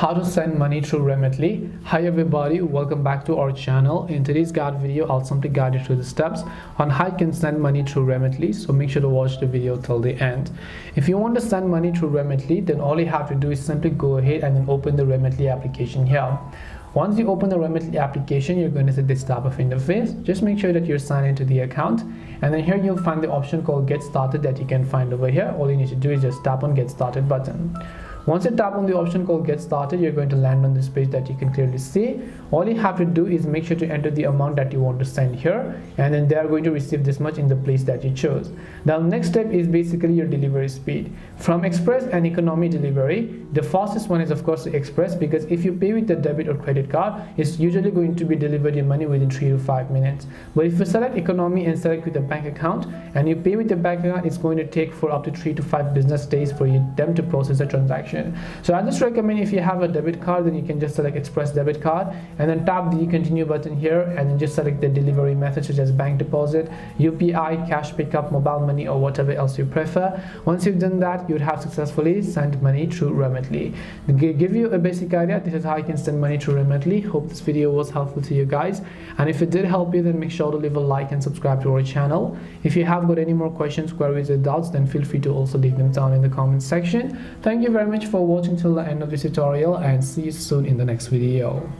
How to send money through Remitly. Hi everybody, welcome back to our channel. In today's guide video, I'll simply guide you through the steps on how you can send money through Remitly, so make sure to watch the video till the end. If you want to send money through Remitly, then all you have to do is simply go ahead and then open the Remitly application here. Once you open the Remitly application, you're going to see this type of interface. Just make sure that you're signed into the account, and then here you'll find the option called Get Started that you can find over here. All you need to do is just tap on Get Started button. Once you tap on the option called Get Started, you're going to land on this page that you can clearly see. All you have to do is make sure to enter the amount that you want to send here, and then they are going to receive this much in the place that you chose. Now, next step is basically your delivery speed. From express and economy delivery, the fastest one is of course the express, because if you pay with the debit or credit card, it's usually going to be delivered your money within 3 to 5 minutes. But if you select economy and select with the bank account and you pay with the bank account, it's going to take for up to 3 to 5 business days for them to process the transaction. So I just recommend, if you have a debit card, then you can just select express debit card and then tap the continue button here, and then just select the delivery method such as bank deposit, UPI, cash pickup, mobile money, or whatever else you prefer. Once you've done that, you would have successfully sent money through Remitly. To give you a basic idea, this is how you can send money through Remitly. Hope this video was helpful to you guys, and if it did help you, then make sure to leave a like and subscribe to our channel. If you have got any more questions, queries, or doubts, then feel free to also leave them down in the comment section. Thank you very much for watching till the end of this tutorial, and see you soon in the next video.